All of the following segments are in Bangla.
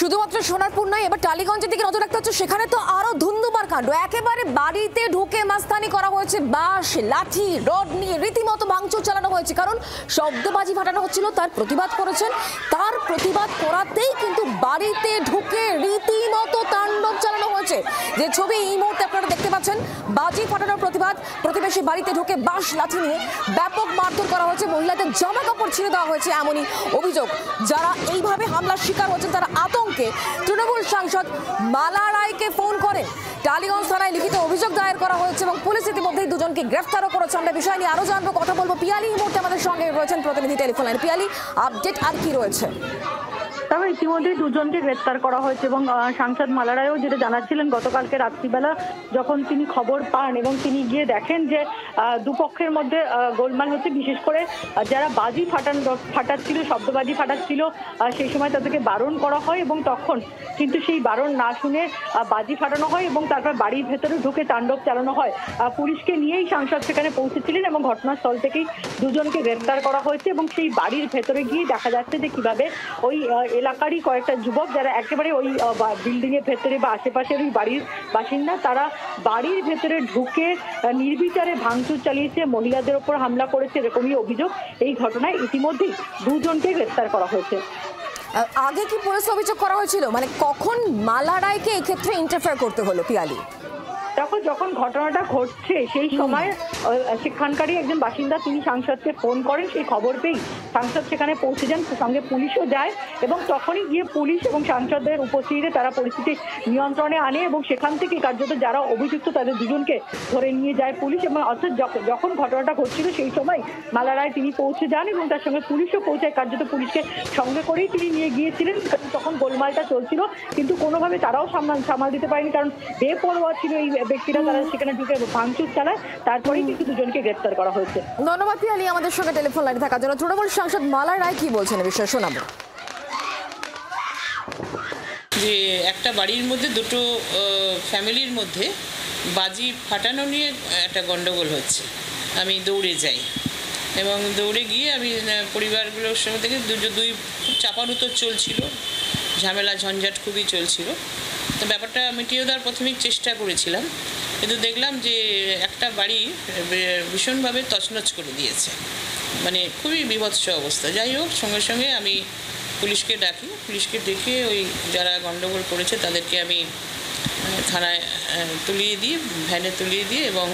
শুধুমাত্র সোনারপুর নয়, এবার টালিগঞ্জের দিকে নজর রাখতে হচ্ছে। সেখানে তো আরো ধুন্ধুমার কাণ্ড। একেবারে বাড়িতে ঢুকে মাস্তানি করা হয়েছে, বাঁশ লাঠি রড নিয়ে রীতিমতো ভাঙচুর চালানো হয়েছে। কারণ শব্দবাজি ফাটানো হচ্ছিল, তার প্রতিবাদ করেছেন। তার প্রতিবাদ করাতেই কিন্তু বাড়িতে ঢুকে রীতিমতো তাণ্ডব চালানো হয়েছে। যে ছবি এই মুহূর্তে আপনারা দেখতে পাচ্ছেন, বাজি ফাটানোর প্রতিবাদ। প্রতিবেশী বাড়িতে ঢুকে বাঁশ লাঠি নিয়ে ব্যাপক মারধর করা হয়েছে, মহিলাদের জামা কাপড় ছিঁড়ে দেওয়া হয়েছে, এমনই অভিযোগ। যারা এইভাবে হামলার শিকার হয়েছেন তারা আতঙ্কে তৃণমূল সাংসদ মালা রায়কে ফোন করে টালিগঞ্জ থানায় লিখিত অভিযোগ দায়ের করা হয়েছে এবং পুলিশ ইতিমধ্যেই দুজনকে গ্রেফতারও করেছে। আমরা বিষয় নিয়ে আরো জানবো, কথা বলবো। পিয়ালি এই মুহূর্তে আমাদের সঙ্গে রয়েছেন প্রতিনিধি টেলিফোন লাইনে। পিয়ালি, আপডেট আর কি রয়েছে? তবে ইতিমধ্যেই দুজনকে গ্রেপ্তার করা হয়েছে এবং সাংসদ মালা রায়ও যেটা জানাচ্ছিলেন, গতকালকে রাত্রিবেলা যখন তিনি খবর পান এবং তিনি গিয়ে দেখেন যে দুপক্ষের মধ্যে গোলমাল হচ্ছে, বিশেষ করে যারা বাজি ফাটাচ্ছিল, শব্দবাজি ফাটাচ্ছিল, সেই সময় তাদেরকে বারণ করা হয় এবং তখন কিন্তু সেই বারণ না শুনে বাজি ফাটানো হয় এবং তারপর বাড়ির ভেতরে ঢুকে তাণ্ডব চালানো হয়। পুলিশকে নিয়েই সাংসদ সেখানে পৌঁছেছিলেন এবং ঘটনাস্থল থেকেই দুজনকে গ্রেপ্তার করা হয়েছে এবং সেই বাড়ির ভেতরে গিয়ে দেখা যাচ্ছে যে কিভাবে ওই এলাকারই কয়েকটা যুবক যারা একেবারে ওই বিল্ডিং এর ভেতরে বা আশেপাশের ওই বাড়ির বাসিন্দা, তারা বাড়ির ভেতরে ঢুকে নির্বিচারে ভাঙচুর চালিয়েছে, মহিলাদের ওপর হামলা করেছে, এরকমই অভিযোগ। এই ঘটনায় ইতিমধ্যেই দুজনকে গ্রেপ্তার করা হয়েছে। আগে কি পুলিশ অভিযোগ করা হয়েছিল? মানে কখন মালা রায়কে এই ক্ষেত্রে ইন্টারফেয়ার করতে হলো পিয়ালি? যখন ঘটনাটা ঘটছে সেই সময় সেখানকারই একজন বাসিন্দা তিনি সাংসদকে ফোন করেন। সেই খবর পেয়েই সাংসদ সেখানে পৌঁছে যান, সঙ্গে পুলিশও যায় এবং তখনই গিয়ে পুলিশ এবং সাংসদের উপস্থিতিতে তারা পরিস্থিতি নিয়ন্ত্রণে আনে এবং সেখান থেকে কার্যত যারা অভিযুক্ত তাদের দুজনকে ধরে নিয়ে যায় পুলিশ। এবং অর্থাৎ যখন ঘটনাটা ঘটছিল সেই সময় মালা রায় তিনি পৌঁছে যান এবং তার সঙ্গে পুলিশও পৌঁছায়, কার্যত পুলিশকে সঙ্গে করেই তিনি নিয়ে গিয়েছিলেন। তখন গোলমালটা চলছিল কিন্তু কোনোভাবে তারাও সামাল দিতে পারেনি, কারণ বেপরোয়া ছিল এই ব্যক্তিরা, তারা সেখানে ঢুকে ভাঙচুর চালায়। তারপরেই কিন্তু দুজনকে গ্রেফতার করা হয়েছে। ধন্যবাদ পিয়ালি আমাদের সঙ্গে টেলিফোন লাইনে থাকার জন্য। তৃণমূল সাংসদ মালা রায় কি বলছেন এ বিষয়ে শোনাবো। যে একটা বাড়ির মধ্যে দুটো ফ্যামিলির মধ্যে বাজি ফাটানো নিয়ে একটা গন্ডগোল হচ্ছে। আমি দৌড়ে যাই এবং দৌড়ে গিয়ে আমি পরিবারগুলোর সঙ্গে থেকে দুই খুব চাপানুতর চলছিল, ঝামেলা ঝঞ্ঝাট খুবই চলছিল। তো ব্যাপারটা মিটিয়ে দেওয়ার প্রাথমিক চেষ্টা করেছিলাম, কিন্তু দেখলাম যে একটা বাড়ি ভীষণভাবে তছনছ করে দিয়েছে, মানে খুবই বীভৎস অবস্থা। যাই হোক, সঙ্গে সঙ্গে আমি পুলিশকে ডাকি, পুলিশকে ডেকে ওই যারা গণ্ডগোল করেছে তাদেরকে আমি থানায় তুলিয়ে দিই, ভ্যানে তুলিয়ে দিই এবং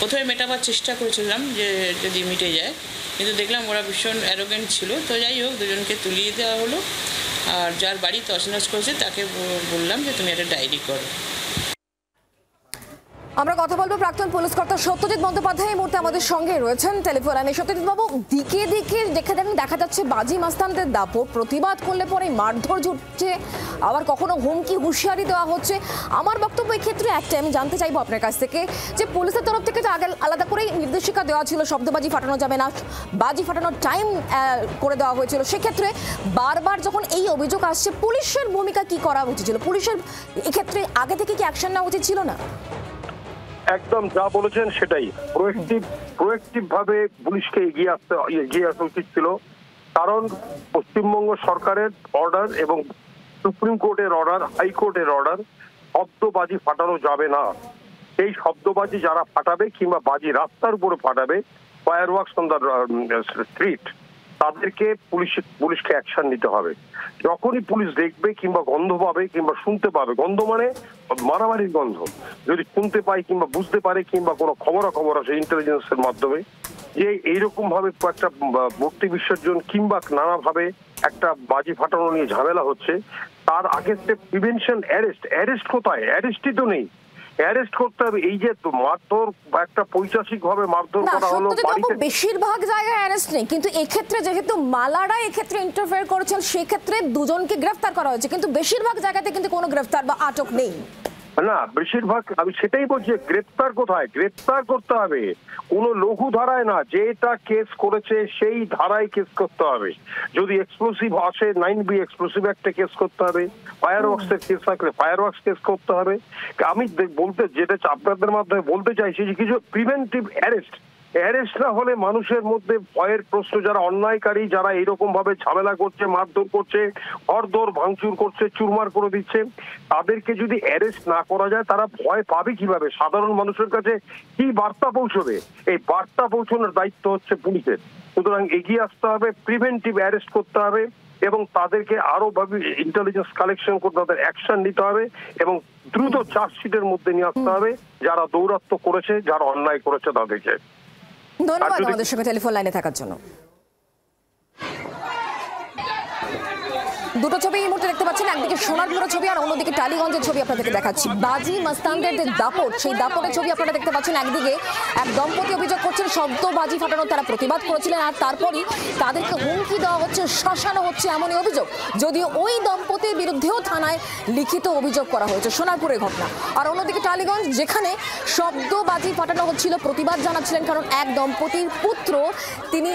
প্রথমে মেটাবার চেষ্টা করেছিলাম যে যদি মিটে যায়, কিন্তু দেখলাম ওরা ভীষণ অ্যারোগেন্ট ছিল। তো যাই হোক, দুজনকে তুলিয়ে দেওয়া হলো আর যার বাড়ি তছনছ করেছে তাকে বললাম যে তুমি একটা ডায়েরি করো। আমরা কথা বলবো প্রাক্তন পুলিশ কর্তা সত্যজিৎ বন্দ্যোপাধ্যায় এই মুহূর্তে আমাদের সঙ্গে রয়েছেন টেলিফোন লাইনে। সত্যজিৎ বাবু, দিকে দিকে দেখা যাচ্ছে বাজি মাস্তানদের দাপট, প্রতিবাদ করলে পরে মারধর জুটছে, আবার কখনো হুমকি হুঁশিয়ারি দেওয়া হচ্ছে। আমার বক্তব্য এই ক্ষেত্রে একটাই, আমি জানতে চাইবো আপনার কাছ থেকে যে পুলিশের তরফ থেকে তো আগে আলাদা করেই নির্দেশিকা দেওয়া ছিল, শব্দবাজি ফাটানো যাবে না, বাজি ফাটানোর টাইম করে দেওয়া হয়েছিল। সেক্ষেত্রে বারবার যখন এই অভিযোগ আসছে, পুলিশের ভূমিকা কি করা উচিত ছিল? পুলিশের এক্ষেত্রে আগে থেকে কি অ্যাকশন নেওয়া উচিত ছিল না? একদম যা বলেছেন সেটাই, প্রোয়েক্টিভ ভাবে পুলিশকে এগিয়ে আসা উচিত ছিল। কারণ পশ্চিমবঙ্গ সরকারের অর্ডার এবং সুপ্রিম কোর্টের অর্ডার, হাইকোর্টের অর্ডার, শব্দবাজি ফাটানো যাবে না। এই শব্দবাজি যারা ফাটাবে কিংবা বাজি রাস্তার উপরে ফাটাবে, ফায়ারওয়ার্কস অন দ্য স্ট্রিট, তাদেরকে পুলিশকে অ্যাকশন নিতে হবে। যখনই পুলিশ দেখবে কিংবা গন্ধ পাবে কিংবা শুনতে পাবে, গন্ধ মানে মারামারির গন্ধ, যদি শুনতে পায় কিংবা বুঝতে পারে কিংবা কোনো খবর আসে ইন্টেলিজেন্সের মাধ্যমে যে এইরকম ভাবে একটা মূর্তি বিসর্জন কিংবা নানাভাবে একটা বাজি ফাটানো নিয়ে ঝামেলা হচ্ছে, তার আগে প্রিভেনশন, অ্যারেস্ট কোথায়? অ্যারেস্টই তো নেই। অ্যারেস্ট করতে হবে। এই যে মারধর, একটা পৈশাচিক ভাবে মারধর করা হলো, বেশিরভাগ জায়গায় অ্যারেস্ট নেই, কিন্তু এক্ষেত্রে যেহেতু মালারা এক্ষেত্রে ইন্টারফেয়ার করেছেন, সেক্ষেত্রে দুজনকে গ্রেফতার করা হয়েছে, কিন্তু বেশিরভাগ জায়গাতে কিন্তু কোনো গ্রেফতার বা আটক নেই। না, বেশিরভাগ, আমি সেটাই বলছি, গ্রেপ্তার কোথায়? গ্রেপ্তার করতে হবে কোনো লঘু ধারায় না, যেটা কেস করেছে সেই ধারায় কেস করতে হবে। যদি এক্সপ্লোসিভ আসে 9B এক্সপ্লোসিভ একটা কেস করতে হবে, ফায়ারওয়ার্কস এর কেস থাকলে ফায়ারওয়ার্কস কেস করতে হবে। আমি যেটা আপনাদের মাধ্যমে বলতে চাইছি যে কিছু প্রিভেন্টিভ অ্যারেস্ট অ্যারেস্ট না হলে মানুষের মধ্যে ভয়ের প্রশ্ন, যারা অন্যায়কারী, যারা এইরকম ভাবে ঝামেলা করছে, মারধর করছে, ঘরদোর ভাঙচুর করছে, চুরমার করে দিচ্ছে, তাদেরকে যদি অ্যারেস্ট না করা যায় তারা ভয় পাবে কিভাবে? সাধারণ মানুষের কাছে কি বার্তা পৌঁছবে? এই বার্তা পৌঁছানোর দায়িত্ব হচ্ছে পুলিশের। সুতরাং এগিয়ে আসতে হবে, প্রিভেন্টিভ অ্যারেস্ট করতে হবে এবং তাদেরকে আরো ভাবে ইন্টেলিজেন্স কালেকশন করে তাদের অ্যাকশন নিতে হবে এবং দ্রুত চার্জশিটের মধ্যে নিয়ে আসতে হবে যারা দৌরাত্ম্য করেছে, যারা অন্যায় করেছে তাদেরকে। ধন্যবাদ আমাদের সঙ্গে টেলিফোন লাইনে থাকার জন্য। দুটো ছবি এই মুহূর্তে দেখতে পাচ্ছেন, একদিকে সোনারপুরের ছবি আর অন্যদিকে টালিগঞ্জের ছবি আপনাদেরকে দেখাচ্ছি। বাজি মাস্তানদের যে দাপট, সেই দাপটের ছবি আপনারা দেখতে পাচ্ছেন। একদিকে এক দম্পতি অভিযোগ করছেন শব্দ বাজি ফাটানোর তারা প্রতিবাদ করেছিলেন, আর তারপরই তাদেরকে হুমকি দেওয়া হচ্ছে, শাসানো হচ্ছে, এমনই অভিযোগ। যদিও ওই দম্পতির বিরুদ্ধেও থানায় লিখিত অভিযোগ করা হয়েছে, সোনারপুরের ঘটনা। আর অন্যদিকে টালিগঞ্জ, যেখানে শব্দ বাজি ফাটানো হচ্ছিল, প্রতিবাদ জানাচ্ছিলেন কারণ এক দম্পতির পুত্র তিনি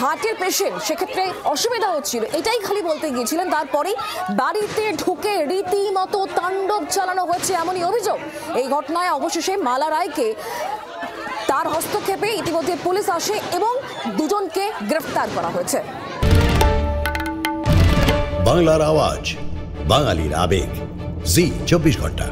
হার্টের পেশেন্ট, সেক্ষেত্রে অসুবিধা হচ্ছিল, এটাই খালি বলতে গিয়েছিলেন। তারপরে বাড়িতে ঢুকে রীতিমতো তাণ্ডব চালানো হয়েছে, এমনই অভিযোগ। এই ঘটনায় অবশেষে মালা রায়কে তার হস্তক্ষেপে ইতিমধ্যে পুলিশ আসে এবং দুজনকে গ্রেফতার করা হয়েছে। বাংলার আওয়াজ, বাঙালির আবেগ, জি 24 ঘন্টা।